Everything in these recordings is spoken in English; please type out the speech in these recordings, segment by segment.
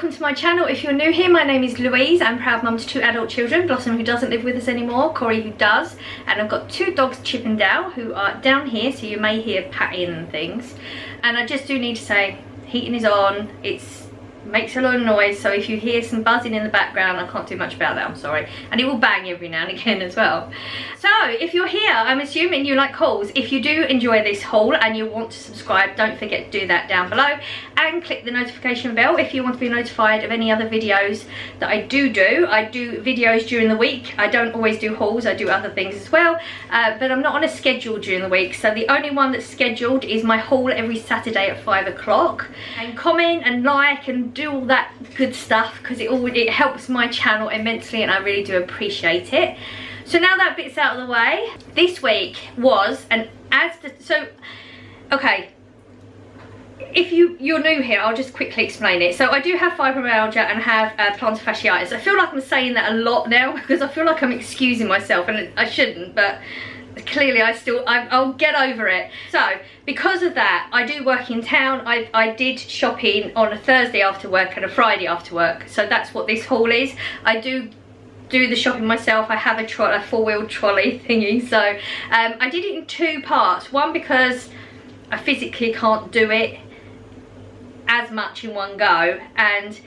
welcome to my channel. If you're new here, my name is Louise. I'm proud mum to 2 adult children, Blossom who doesn't live with us anymore, Corey who does, and I've got 2 dogs, Chip and Dal, who are down here, so you may hear patting and things. And I just do need to say, heating is on, makes a lot of noise, so if you hear some buzzing in the background, I can't do much about that, I'm sorry. And it will bang every now and again as well. So if you're here, I'm assuming you like hauls. If you do enjoy this haul and you want to subscribe, don't forget to do that down below and click the notification bell if you want to be notified of any other videos that I do. I do videos during the week. I don't always do hauls, I do other things as well, but I'm not on a schedule during the week, so the only one that's scheduled is my haul every Saturday at 5 o'clock. And comment and like and do all that good stuff because it helps my channel immensely and I really do appreciate it. So now that bit's out of the way, this week was an Asda. So okay, if you're new here, I'll just quickly explain it. So I do have fibromyalgia and have plantar fasciitis. I feel like I'm saying that a lot now because I feel like I'm excusing myself and I shouldn't, but clearly I'll get over it. So because of that, I do work in town. I did shopping on a Thursday after work and a Friday after work, so that's what this haul is. I do the shopping myself. I have a 4-wheel trolley thingy, so I did it in 2 parts. One because I physically can't do it as much in one go, and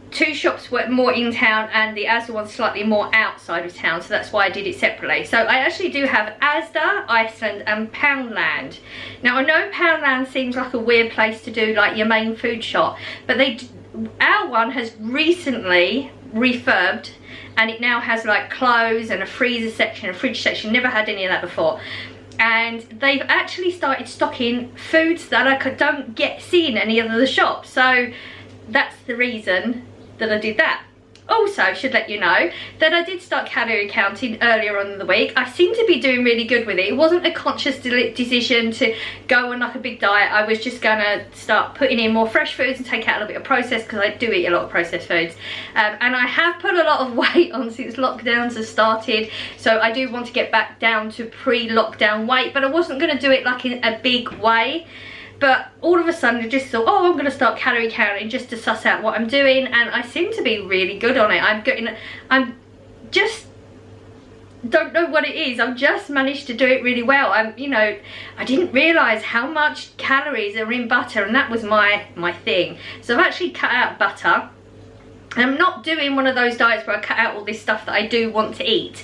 2 shops were more in town and the Asda one slightly more outside of town, so that's why I did it separately. So I actually do have Asda, Iceland and Poundland. Now I know Poundland seems like a weird place to do like your main food shop, but our one has recently refurbed and it now has like clothes and a freezer section, a fridge section. Never had any of that before. And they've actually started stocking foods that I don't see in any other shops, so that's the reason that I did that. Also, should let you know that I did start calorie counting earlier on in the week. I seem to be doing really good with it. It wasn't a conscious decision to go on like a big diet. I was just gonna start putting in more fresh foods and take out a little bit of processed, because I do eat a lot of processed foods. And I have put a lot of weight on since lockdowns have started, so I do want to get back down to pre-lockdown weight, but I wasn't gonna do it like in a big way. But all of a sudden I just thought, oh, I'm going to start calorie counting just to suss out what I'm doing, and I seem to be really good on it. I'm just don't know what it is. I've just managed to do it really well. I didn't realise how much calories are in butter, and that was my thing. So I've actually cut out butter. I'm not doing one of those diets where I cut out all this stuff that I do want to eat.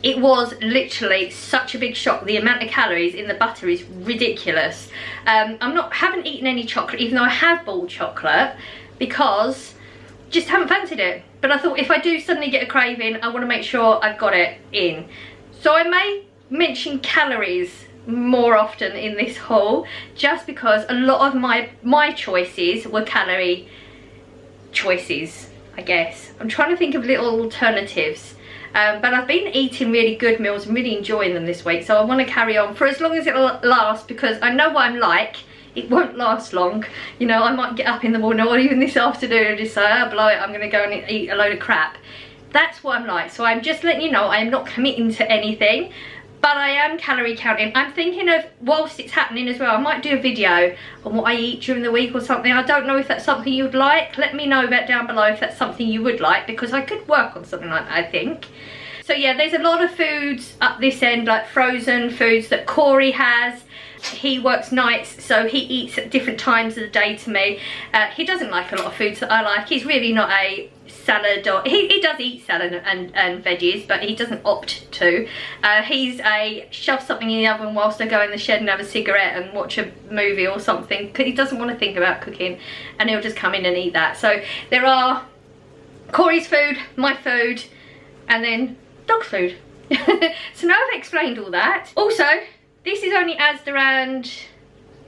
It was literally such a big shock. The amount of calories in the butter is ridiculous. Haven't eaten any chocolate, even though I have bought chocolate, because just haven't fancied it. But I thought if I do suddenly get a craving, I want to make sure I've got it in. So I may mention calories more often in this haul, just because a lot of my choices were calorie choices, I guess. I'm trying to think of little alternatives. But I've been eating really good meals and really enjoying them this week, so I want to carry on for as long as it'll last, because I know what I'm like. It won't last long. You know, I might get up in the morning or even this afternoon and just say, oh, blow it, I'm going to go and eat a load of crap. That's what I'm like. So I'm just letting you know I am not committing to anything, but I am calorie counting. I'm thinking of, whilst it's happening as well, I might do a video on what I eat during the week or something. I don't know if that's something you'd like. Let me know about down below if that's something you would like, because I could work on something like that, I think. So yeah, there's a lot of foods up this end, like frozen foods that Corey has. He works nights, so he eats at different times of the day to me. He doesn't like a lot of foods that I like. He's really not a salad, or he does eat salad and veggies, but he doesn't opt to. He's a shove something in the oven whilst I go in the shed and have a cigarette and watch a movie or something, because he doesn't want to think about cooking, and he'll just come in and eat that. So there are Corey's food, my food, and then dog food. So now I've explained all that. Also, this is only Asda and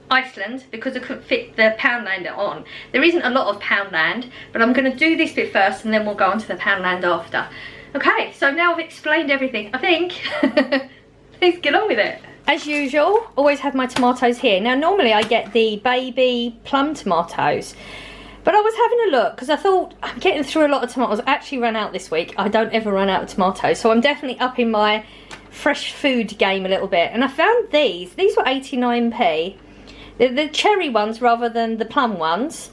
Iceland because I couldn't fit the Poundland on. There isn't a lot of Poundland, but I'm going to do this bit first and then we'll go on to the Poundland after. Okay, so now I've explained everything, I think. Let's get on with it. As usual, always have my tomatoes here. Now normally I get the baby plum tomatoes, but I was having a look because I thought I'm getting through a lot of tomatoes. I actually ran out this week. I don't ever run out of tomatoes, so I'm definitely upping my fresh food game a little bit. And I found these were 89p. They're the cherry ones rather than the plum ones.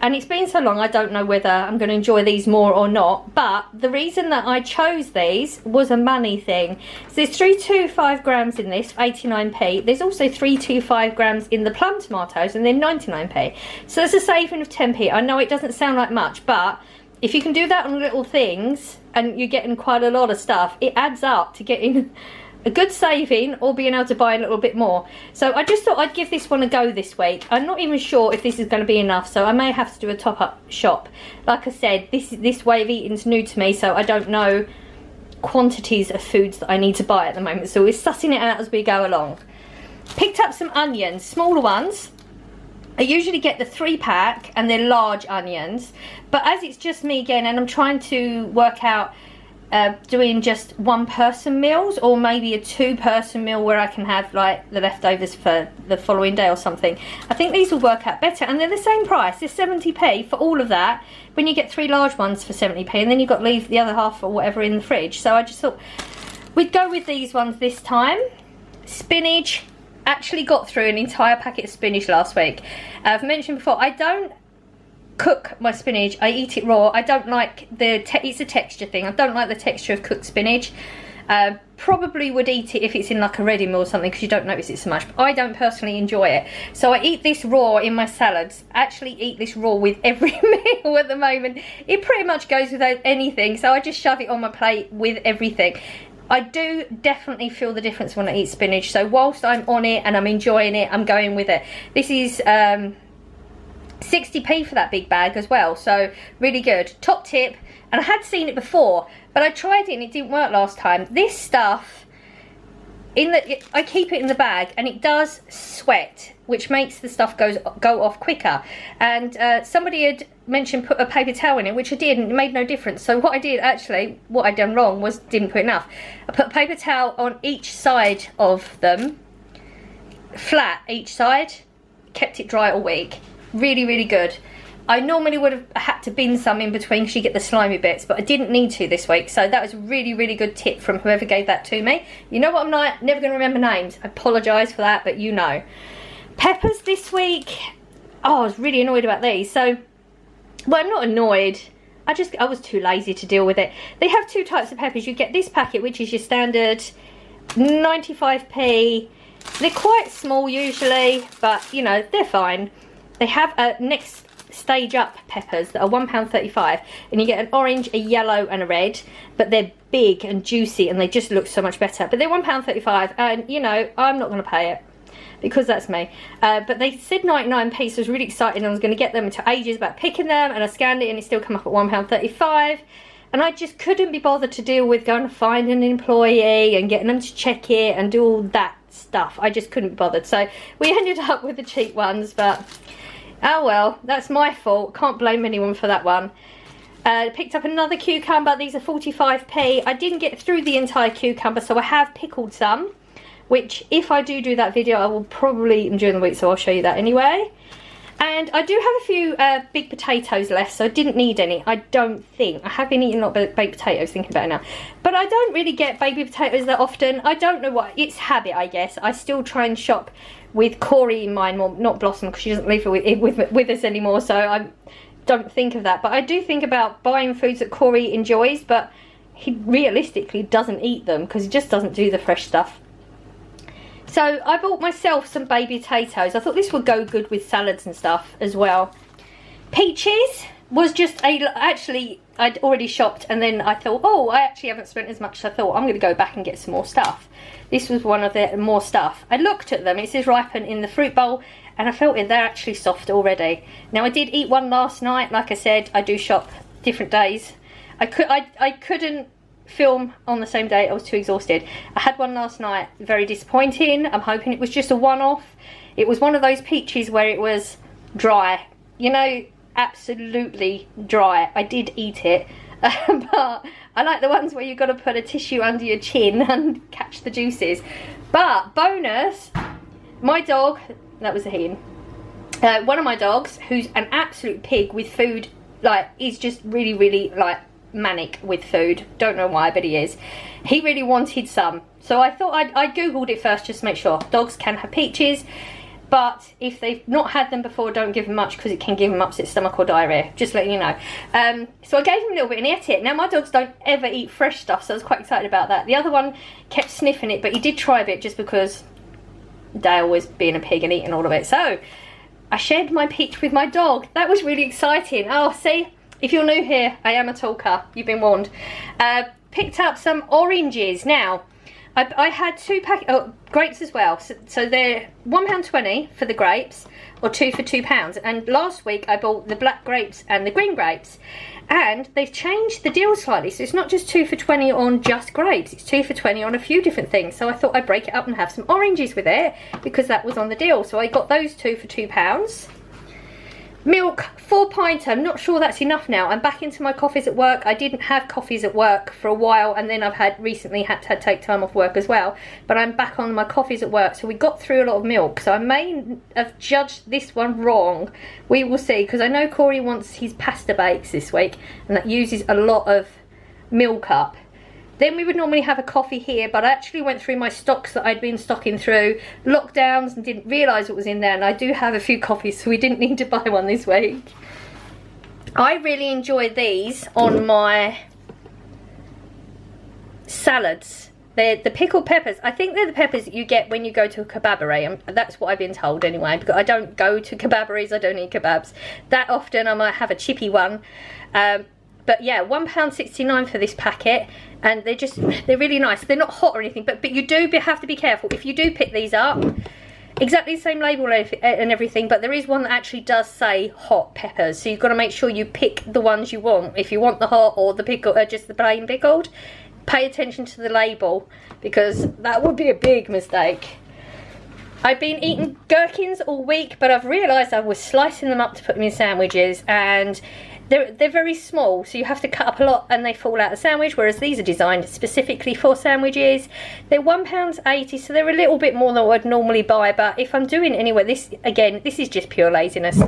and it's been so long I don't know whether I'm going to enjoy these more or not, but the reason that I chose these was a money thing. So there's 325 grams in this for 89p. There's also 325 grams in the plum tomatoes and they're 99p. So there's a saving of 10p. I know it doesn't sound like much, but if you can do that on little things and you're getting quite a lot of stuff, it adds up to getting a good saving or being able to buy a little bit more. So I just thought I'd give this one a go this week. I'm not even sure if this is going to be enough, so I may have to do a top-up shop. Like I said, this way of eating is new to me, so I don't know quantities of foods that I need to buy at the moment. So we're sussing it out as we go along. Picked up some onions, smaller ones. I usually get the 3-pack and they're large onions, but as it's just me again and I'm trying to work out doing just 1-person meals or maybe a 2-person meal where I can have like the leftovers for the following day or something, I think these will work out better, and they're the same price. They're 70p for all of that when you get 3 large ones for 70p, and then you've got to leave the other half or whatever in the fridge. So I just thought we'd go with these ones this time. Spinach. Actually got through an entire packet of spinach last week. I've mentioned before, I don't cook my spinach, I eat it raw. I don't like it's a texture thing. I don't like the texture of cooked spinach. Probably would eat it if it's in like a ready meal or something because you don't notice it so much, but I don't personally enjoy it. So I eat this raw in my salads. Actually eat this raw with every meal at the moment. It pretty much goes without anything, so I just shove it on my plate with everything. I do definitely feel the difference when I eat spinach, so whilst I'm on it and I'm enjoying it, I'm going with it. This is 60p for that big bag as well, so really good. Top tip, and I had seen it before, but I tried it and it didn't work last time. This stuff, I keep it in the bag and it does sweat, which makes the stuff go off quicker. And somebody had mentioned put a paper towel in it, which I did, and it made no difference. So what I did actually, what I'd done wrong was didn't put enough. I put a paper towel on each side of them, flat each side, kept it dry all week. Really, really good. I normally would have had to bin some in between because you get the slimy bits, but I didn't need to this week. So that was a really, really good tip from whoever gave that to me. You know what, I'm never going to remember names. I apologise for that, but you know. Peppers this week. Oh, I was really annoyed about these. So, well, I'm not annoyed. I was too lazy to deal with it. They have 2 types of peppers. You get this packet, which is your standard 95p. They're quite small usually, but, you know, they're fine. They have a next stage up peppers that are £1.35, and you get an orange, a yellow and a red, but they're big and juicy and they just look so much better. But they're £1.35, and you know, I'm not going to pay it because that's me. But they said 99p, so I was really excited and I was going to get them. It took ages about picking them, and I scanned it and it still come up at £1.35, and I just couldn't be bothered to deal with going to find an employee and getting them to check it and do all that stuff. I just couldn't be bothered, so we ended up with the cheap ones, but oh well, that's my fault. Can't blame anyone for that one. Picked up another cucumber. These are 45p. I didn't get through the entire cucumber, so I have pickled some, which if I do that video, I will probably eat them during the week, so I'll show you that anyway. And I do have a few big potatoes left, so I didn't need any, I don't think. I have been eating a lot of baked potatoes, thinking about it now. But I don't really get baby potatoes that often. I don't know why. It's habit, I guess. I still try and shop with Corey in mind, well, not Blossom, because she doesn't live with us anymore, so I don't think of that. But I do think about buying foods that Corey enjoys, but he realistically doesn't eat them because he just doesn't do the fresh stuff. So I bought myself some baby potatoes. I thought this would go good with salads and stuff as well. Peaches was just actually, I'd already shopped, and then I thought, oh, I actually haven't spent as much, so I thought I'm going to go back and get some more stuff. This was one of the more stuff. I looked at them, it says ripen in the fruit bowl, and I felt it, they're actually soft already. Now I did eat one last night. Like I said, I do shop different days. I couldn't film on the same day, I was too exhausted. I had one last night, very disappointing. I'm hoping it was just a one-off. It was one of those peaches where it was dry, you know, absolutely dry. I did eat it, but I like the ones where you've got to put a tissue under your chin and catch the juices. But bonus, my dog, that was a hen, one of my dogs, who's an absolute pig with food, like, he's just really, really, like, manic with food. Don't know why, but he is. He really wanted some. So I thought I googled it first just to make sure. Dogs can have peaches. but if they've not had them before, don't give them much because it can give them upset stomach or diarrhea, just letting you know. So I gave him a little bit and he ate it. Now my dogs don't ever eat fresh stuff, so I was quite excited about that. The other one kept sniffing it, but he did try a bit just because Dale was being a pig and eating all of it. So I shared my peach with my dog. That was really exciting. Oh, see, if you're new here, I am a talker, you've been warned. Picked up some oranges. Now I had 2 grapes as well, so they're £1.20 for the grapes, or 2 for £2. And last week I bought the black grapes and the green grapes, and they've changed the deal slightly, so it's not just 2 for £20 on just grapes, it's 2 for £20 on a few different things. So I thought I'd break it up and have some oranges with it because that was on the deal, so I got those 2 for £2. Milk, 4 pints. I'm not sure that's enough now. I'm back into my coffees at work. I didn't have coffees at work for a while, and then I've recently had to take time off work as well. But I'm back on my coffees at work, so we got through a lot of milk. So I may have judged this one wrong. We will see, because I know Corey wants his pasta bakes this week, and that uses a lot of milk up. Then we would normally have a coffee here, but I actually went through my stocks that I'd been stocking through lockdowns and didn't realise what was in there, and I do have a few coffees, so we didn't need to buy one this week. I really enjoy these on my salads. They're the pickled peppers. I think they're the peppers that you get when you go to a kebabery. That's what I've been told anyway, because I don't go to kebaberies, I don't eat kebabs that often. I might have a chippy one. But yeah, £1.69 for this packet, and they're really nice. They're not hot or anything, but you do have to be careful. If you do pick these up, exactly the same label and everything, but there is one that actually does say hot peppers, so you've got to make sure you pick the ones you want. If you want the hot or the pickled, just the plain pickled, pay attention to the label, because that would be a big mistake. I've been eating gherkins all week, but I've realised I was slicing them up to put them in sandwiches, and they're very small, so you have to cut up a lot and they fall out of the sandwich, whereas these are designed specifically for sandwiches. They're £1.80, so they're a little bit more than what I'd normally buy, but if I'm doing it anyway, this is just pure laziness.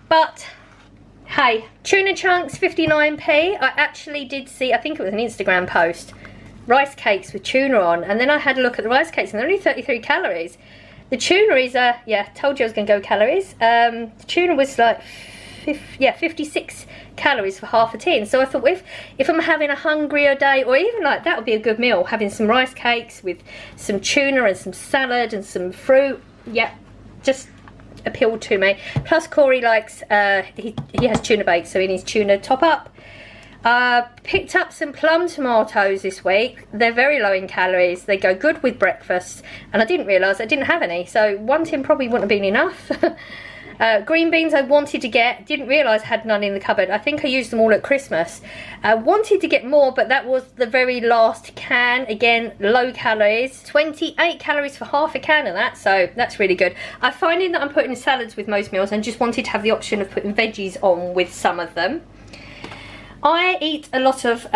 But hey, tuna chunks, 59p. I actually did see, I think it was an Instagram post, rice cakes with tuna on, and then I had a look at the rice cakes and they're only 33 calories. The tuna is, yeah, told you I was going to go calories. The tuna was like 56 calories for half a tin. So I thought, if I'm having a hungrier day, or even like that would be a good meal, having some rice cakes with some tuna and some salad and some fruit. Yeah, just appealed to me. Plus Corey likes, he has tuna baked, so he needs tuna top up. Picked up some plum tomatoes this week. They're very low in calories. They go good with breakfast, and I didn't realise I didn't have any, so one tin probably wouldn't have been enough. Green beans I wanted to get, didn't realise I had none in the cupboard. I think I used them all at Christmas. Wanted to get more, but that was the very last can. Again, low calories. 28 calories for half a can of that, so that's really good. I'm finding that I'm putting salads with most meals and just wanted to have the option of putting veggies on with some of them. I eat a lot of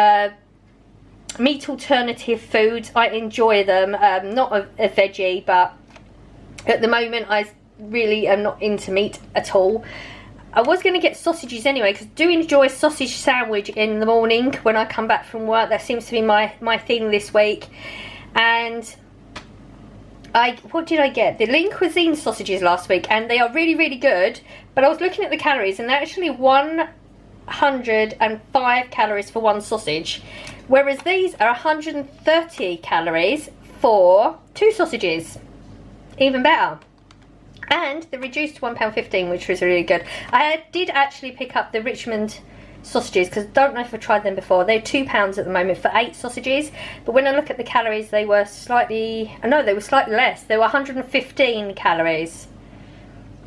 meat alternative foods. I enjoy them. Not a veggie, but at the moment I really am not into meat at all. I was going to get sausages anyway, because I do enjoy a sausage sandwich in the morning when I come back from work. That seems to be my thing this week. And what did I get? The lean cuisine sausages last week, and they are really, really good. But I was looking at the calories, and they're actually 105 calories for one sausage, whereas these are 130 calories for 2 sausages. Even better. And they're reduced to £1.15, which was really good. I did actually pick up the Richmond sausages, because I don't know if I've tried them before. They're £2 at the moment for 8 sausages, but when I look at the calories, they were slightly less. They were 115 calories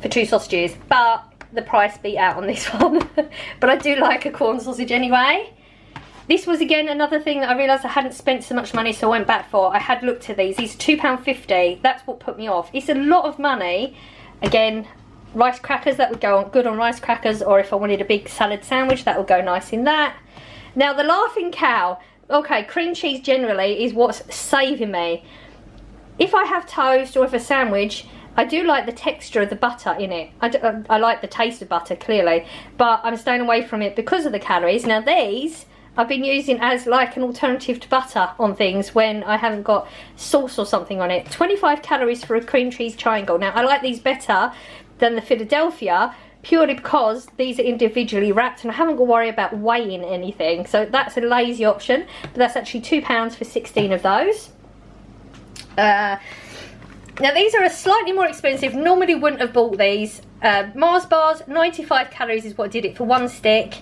for 2 sausages, but the price beat out on this one. But I do like a corn sausage anyway. This was again another thing that I realised I hadn't spent so much money, so I went back for. I had looked at these. These are £2.50. That's what put me off. It's a lot of money. Again, rice crackers, that would go on good on rice crackers, or if I wanted a big salad sandwich, that would go nice in that. Now the laughing cow. Okay, cream cheese generally is what's saving me. If I have toast or if a sandwich, I do like the texture of the butter in it. I like the taste of butter, clearly, but I'm staying away from it because of the calories. Now these I've been using as like an alternative to butter on things when I haven't got sauce or something on it. 25 calories for a cream cheese triangle. Now I like these better than the Philadelphia purely because these are individually wrapped and I haven't got to worry about weighing anything. So that's a lazy option, but that's actually £2 for 16 of those. Now these are slightly more expensive. Normally wouldn't have bought these. Mars bars, 95 calories is what did it for one stick.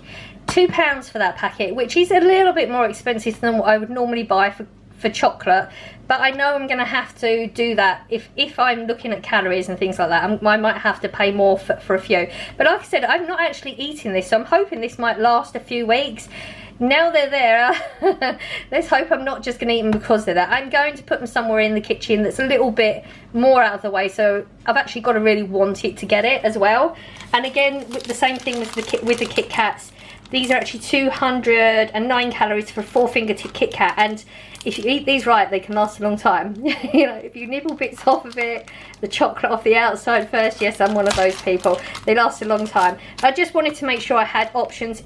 £2 for that packet, which is a little bit more expensive than what I would normally buy for chocolate, but I know I'm going to have to do that if I'm looking at calories and things like that. I might have to pay more for a few, but like I said, I'm not actually eating this, so I'm hoping this might last a few weeks. Now they're there, let's hope I'm not just going to eat them because they're there. I'm going to put them somewhere in the kitchen that's a little bit more out of the way, so I've actually got to really want it to get it as well. And again, with the same thing with the Kit Kats, these are actually 209 calories for a 4-finger Kit Kat, and if you eat these right, they can last a long time. You know, if you nibble bits off of it, the chocolate off the outside first, yes, I'm one of those people. They last a long time. I just wanted to make sure I had options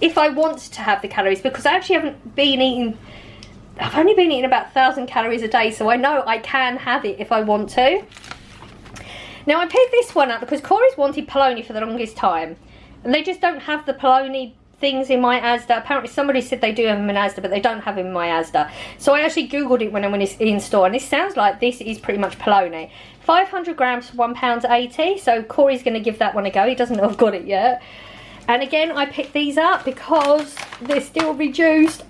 if I want to have the calories, because I actually haven't been eating, I've only been eating about 1,000 calories a day, so I know I can have it if I want to. Now I picked this one up because Corey's wanted polony for the longest time, and they just don't have the polony things in my Asda. Apparently somebody said they do have them in Asda, but they don't have them in my Asda. So I actually googled it when I went in store, and this sounds like this is pretty much polony. 500 grams for £1.80, so Corey's going to give that one a go. He doesn't know I've got it yet. And again, I picked these up because they're still reduced.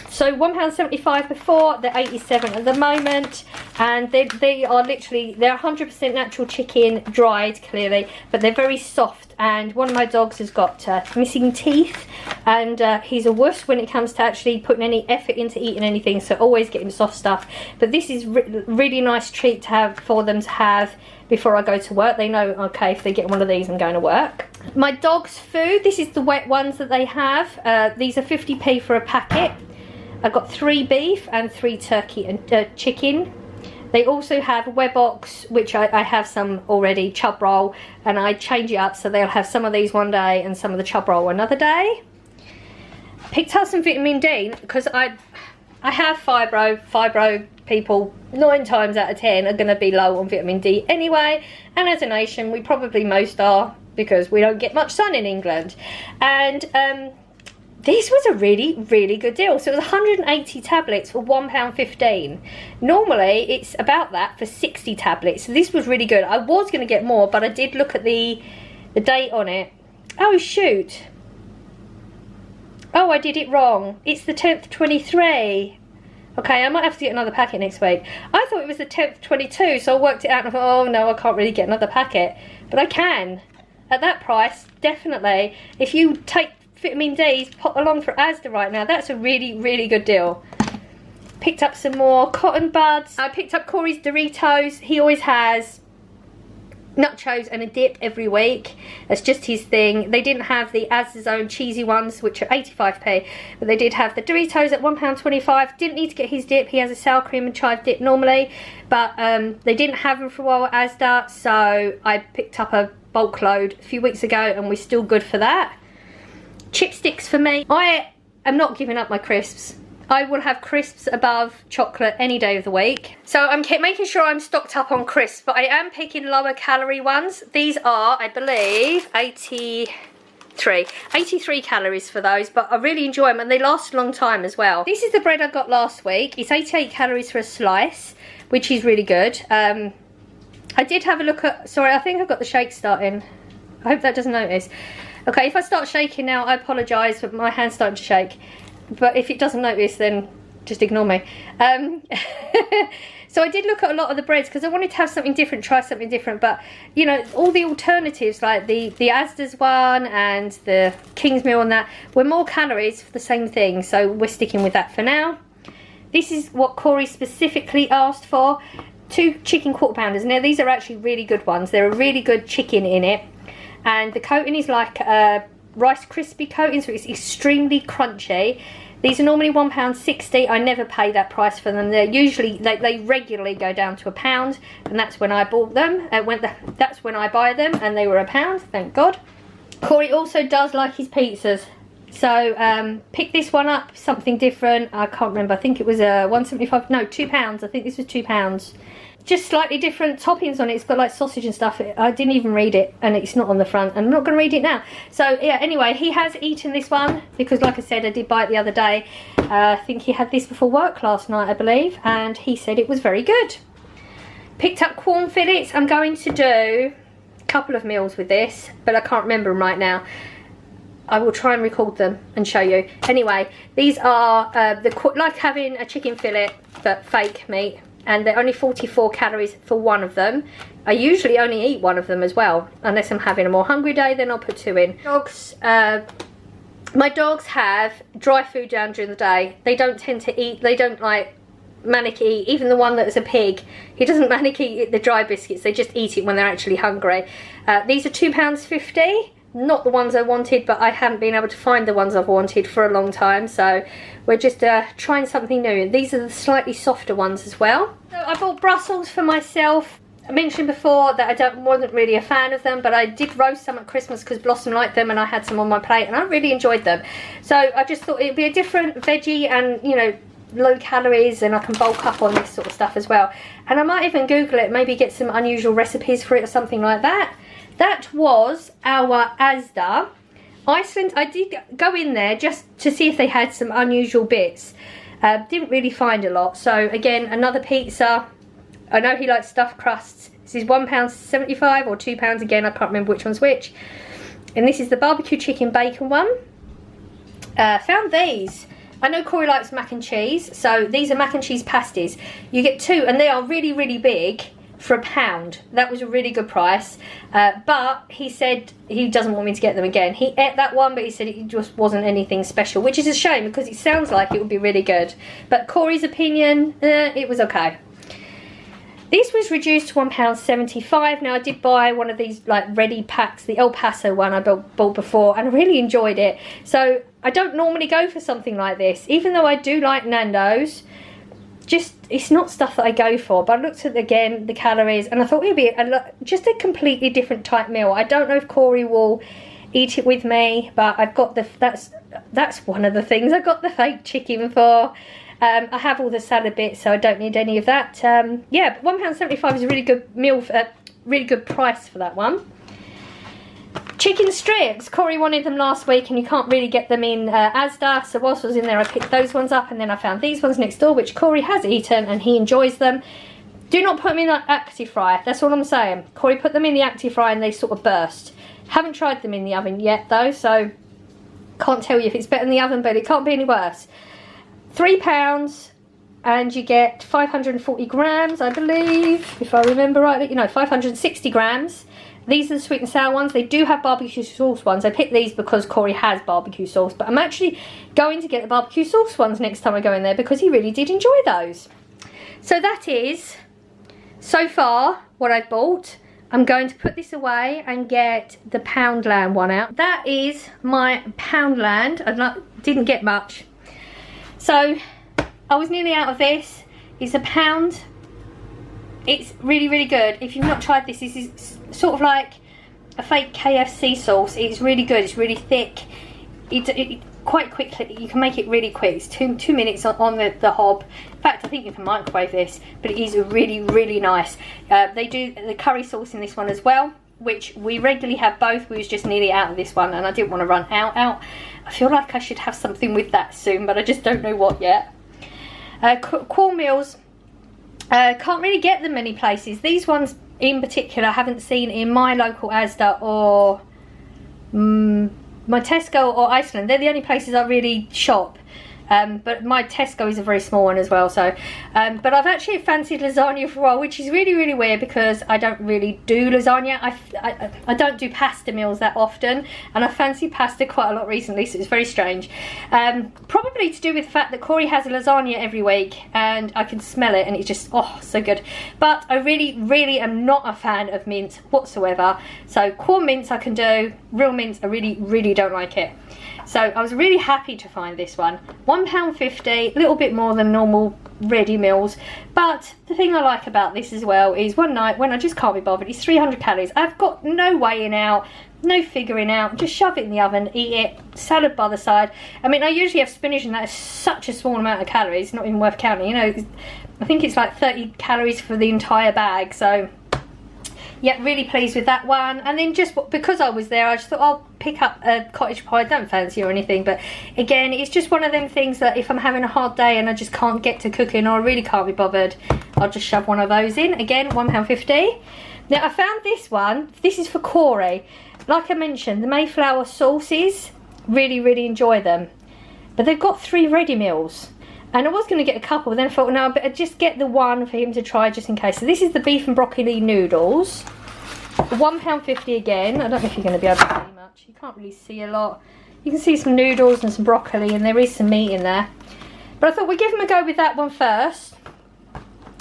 So £1.75 before, they're 87 at the moment, and they are literally, they're 100% natural chicken, dried clearly, but they're very soft. And one of my dogs has got missing teeth, and he's a wuss when it comes to actually putting any effort into eating anything, so always get him soft stuff. But this is really nice treat to have for them to have before I go to work. They know, okay, if they get one of these, I'm going to work. My dog's food, this is the wet ones that they have. These are 50p for a packet. I've got 3 beef and 3 turkey and chicken. They also have Webox, which I have some already, chub roll, and I change it up so they'll have some of these one day and some of the chub roll another day. I picked up some vitamin D because I have fibro people 9 times out of 10 are going to be low on vitamin D anyway, and as a nation we probably most are because we don't get much sun in England. And this was a really good deal. So it was 180 tablets for £1.15. Normally it's about that for 60 tablets. So this was really good. I was going to get more, but I did look at the date on it. Oh shoot. Oh, I did it wrong. It's the 10th 23. Okay, I might have to get another packet next week. I thought it was the 10th 22, so I worked it out and I thought, oh no, I can't really get another packet. But I can. At that price, definitely. If you take vitamin D's, pop along for Asda right now. That's a really good deal. Picked up some more cotton buds. I picked up Corey's Doritos. He always has nachos and a dip every week. That's just his thing. They didn't have the Asda's own cheesy ones, which are 85p, but they did have the Doritos at £1.25. Didn't need to get his dip. He has a sour cream and chive dip normally, but they didn't have them for a while at Asda, so I picked up a bulk load a few weeks ago and we're still good for that. Chipsticks for me. I am not giving up my crisps. I will have crisps above chocolate any day of the week. So I'm making sure I'm stocked up on crisps, but I am picking lower calorie ones. These are, I believe, 83 calories for those, but I really enjoy them and they last a long time as well. This is the bread I got last week. It's 88 calories for a slice, which is really good. I did have a look at, sorry, I think I've got the shake starting. I hope that doesn't notice. Okay, if I start shaking now, I apologise, but my hand's starting to shake. But if it doesn't notice, then just ignore me. So I did look at a lot of the breads because I wanted to have something different, try something different. But, you know, all the alternatives, like the Asda's one and the King's Meal and that, were more calories for the same thing. So we're sticking with that for now. This is what Corey specifically asked for. 2 chicken quarter pounders. Now, these are actually really good ones. They're a really good chicken in it. And the coating is like Rice Krispie coating, so it's extremely crunchy. These are normally £1.60. I never pay that price for them. They're usually, they regularly go down to £1, and that's when I bought them. That's when I buy them, and they were £1, thank God. Corey also does like his pizzas. So pick this one up, something different. I can't remember, I think it was a 1.75, no, £2. I think this was £2. Just slightly different toppings on it. It's got like sausage and stuff. I didn't even read it, and it's not on the front. I'm not going to read it now. So yeah, anyway, he has eaten this one because, like I said, I did buy it the other day. I think he had this before work last night, I believe, and he said it was very good. Picked up corn fillets. I'm going to do a couple of meals with this, but I can't remember them right now. I will try and record them and show you. Anyway, these are like having a chicken fillet, but fake meat. And they're only 44 calories for one of them. I usually only eat one of them as well, unless I'm having a more hungry day, then I'll put 2 in. Dogs, my dogs have dry food down during the day. They don't tend to eat, they don't like manic eat. Even the one that's a pig, he doesn't manic eat the dry biscuits, they just eat it when they're actually hungry. These are £2.50. Not the ones I wanted, but I haven't been able to find the ones I've wanted for a long time, so we're just trying something new. These are the slightly softer ones as well. So I bought Brussels for myself. I mentioned before that I wasn't really a fan of them, but I did roast some at Christmas because Blossom liked them and I had some on my plate and I really enjoyed them. So I just thought it'd be a different veggie and, you know, low calories, and I can bulk up on this sort of stuff as well. And I might even Google it, maybe get some unusual recipes for it or something like that. That was our Asda. Iceland, I did go in there just to see if they had some unusual bits. Didn't really find a lot. So again, another pizza. I know he likes stuffed crusts. This is £1.75 or £2 again, I can't remember which one's which. And this is the barbecue chicken bacon one. Found these. I know Corey likes mac and cheese, so these are mac and cheese pasties. You get 2 and they are really, really big. For £1. That was a really good price, but he said he doesn't want me to get them again. He ate that one, but he said it just wasn't anything special, which is a shame because it sounds like it would be really good. But Corey's opinion, it was okay. This was reduced to £1.75. Now I did buy one of these like ready packs, the El Paso one I bought before, and I really enjoyed it. So I don't normally go for something like this, even though I do like Nando's. Just, it's not stuff that I go for, but I looked at again the calories and I thought it would be just a completely different type meal. I don't know if Corey will eat it with me, but I've got the that's one of the things I got the fake chicken for. I have all the salad bits, so I don't need any of that. Yeah, but £1.75 is a really good meal, really good price for that one. Chicken strips. Corey wanted them last week and you can't really get them in Asda, so whilst I was in there I picked those ones up, and then I found these ones next door which Corey has eaten and he enjoys them. Do not put them in the Actifry, that's all I'm saying. Corey put them in the Actifry and they sort of burst. Haven't tried them in the oven yet though, so can't tell you if it's better in the oven, but it can't be any worse. £3 and you get 540 grams, I believe, if I remember rightly. No, 560 grams. These are the sweet and sour ones. They do have barbecue sauce ones. I picked these because Corey has barbecue sauce, but I'm actually going to get the barbecue sauce ones next time I go in there because he really did enjoy those. So that is, so far, what I've bought. I'm going to put this away and get the Poundland one out. That is my Poundland. I didn't get much. So I was nearly out of this. It's £1. It's really, really good. If you've not tried this, this is sort of like a fake KFC sauce. It's really good. It's really thick. It quite quickly, you can make it really quick. It's two minutes on the hob. In fact, I think you can microwave this, but it is really, really nice. They do the curry sauce in this one as well, which we regularly have both. We was just nearly out of this one and I didn't want to run out. I feel like I should have something with that soon, but I just don't know what yet. Cornmeals. Can't really get them many places. These ones in particular I haven't seen in my local Asda or my Tesco or Iceland. They're the only places I really shop. But my Tesco is a very small one as well, so but I've actually fancied lasagna for a while, which is really, really weird because I don't really do lasagna. I don't do pasta meals that often, and I fancy pasta quite a lot recently, so it's very strange. Probably to do with the fact that Corey has a lasagna every week and I can smell it and it's just, oh, so good. But I really, really am not a fan of mince whatsoever. So corn mince I can do, real mince I really, really don't like it. So I was really happy to find this one. £1.50, a little bit more than normal ready meals. But the thing I like about this as well is one night when I just can't be bothered, it's 300 calories. I've got no weighing out, no figuring out, just shove it in the oven, eat it, salad by the side. I mean, I usually have spinach and that is such a small amount of calories, not even worth counting, you know. I think it's like 30 calories for the entire bag, so yeah, really pleased with that one. And then just because I was there, I just thought I'll pick up a cottage pie. I don't fancy or anything, but again, it's just one of them things that if I'm having a hard day and I just can't get to cooking, or I really can't be bothered, I'll just shove one of those in. Again, £1.50. Now I found this one. This is for Corey. Like I mentioned, the Mayflower sauces, really enjoy them, but they've got 3 ready meals. And I was going to get a couple, but then I thought, no, I better just get the one for him to try just in case. So this is the beef and broccoli noodles. £1.50 again. I don't know if you're going to be able to see much. You can't really see a lot. You can see some noodles and some broccoli, and there is some meat in there. But I thought we'd give him a go with that one first.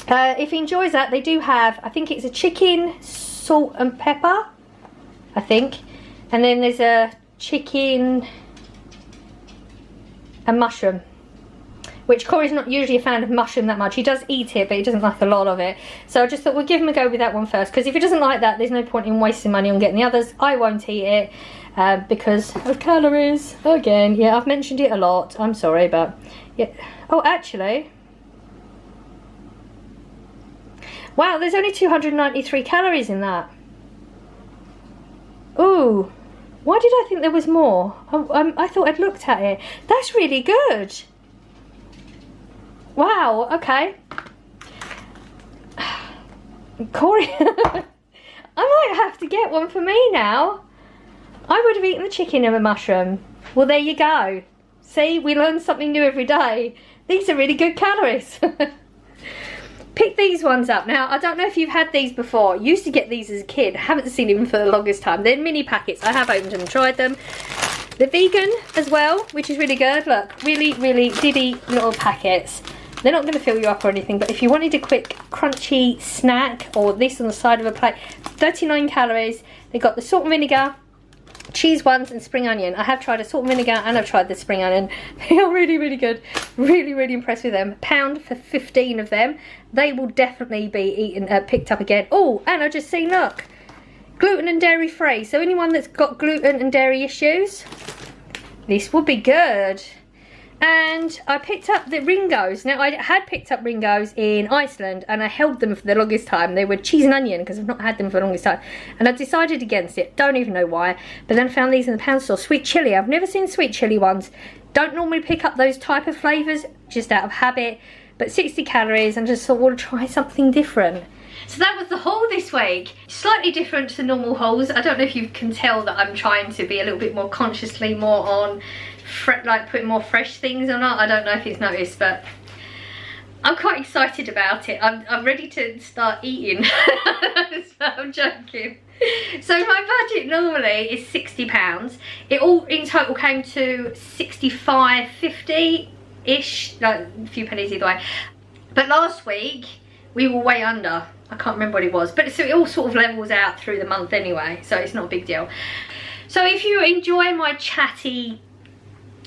If he enjoys that, they do have, I think it's a chicken, salt and pepper, I think. And then there's a chicken and mushroom, which Corey's not usually a fan of mushroom that much. He does eat it, but he doesn't like a lot of it. So I just thought we'll give him a go with that one first, because if he doesn't like that, there's no point in wasting money on getting the others. I won't eat it because of calories. Again, yeah, I've mentioned it a lot. I'm sorry, but yeah. Oh, actually, wow, there's only 293 calories in that. Ooh, why did I think there was more? I thought I'd looked at it. That's really good. Wow, okay. Corey, I might have to get one for me now. I would have eaten the chicken and a mushroom. Well, there you go. See, we learn something new every day. These are really good calories. Pick these ones up. Now, I don't know if you've had these before. Used to get these as a kid. Haven't seen them for the longest time. They're mini packets. I have opened them and tried them. They're vegan as well, which is really good. Look, really diddy little packets. They're not going to fill you up or anything, but if you wanted a quick crunchy snack, or this on the side of a plate, 39 calories. They've got the salt and vinegar, cheese ones, and spring onion. I have tried a salt and vinegar and I've tried the spring onion. They are really good. Really impressed with them. £1 for 15 of them. They will definitely be eaten, picked up again. Oh, and I just seen, look, gluten and dairy free. So anyone that's got gluten and dairy issues, this will be good. And I picked up the Ringos. Now, I had picked up Ringos in Iceland and I held them for the longest time. They were cheese and onion because I've not had them for the longest time. And I decided against it. Don't even know why. But then I found these in the pound store. Sweet chilli. I've never seen sweet chilli ones. Don't normally pick up those type of flavours, just out of habit. But 60 calories, and just thought, we'll try something different. So that was the haul this week. Slightly different to normal hauls. I don't know if you can tell that I'm trying to be a little bit more consciously more on like putting more fresh things or not. I don't know if you've noticed, but I'm quite excited about it. I'm ready to start eating. So I'm joking. So my budget normally is £60. It all in total came to 65.50 ish, like a few pennies either way. But last week we were way under. I can't remember what it was, but so it all sort of levels out through the month anyway, so it's not a big deal. So if you enjoy my chatty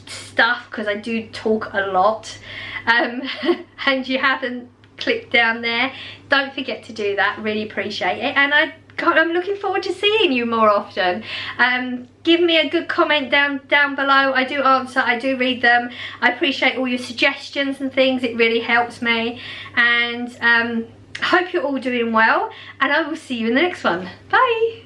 stuff, because I do talk a lot, and you haven't clicked down there, don't forget to do that. Really appreciate it, and I'm looking forward to seeing you more often. Give me a good comment down below. I do answer, I do read them. I appreciate all your suggestions and things. It really helps me, and I hope you're all doing well, and I will see you in the next one. Bye.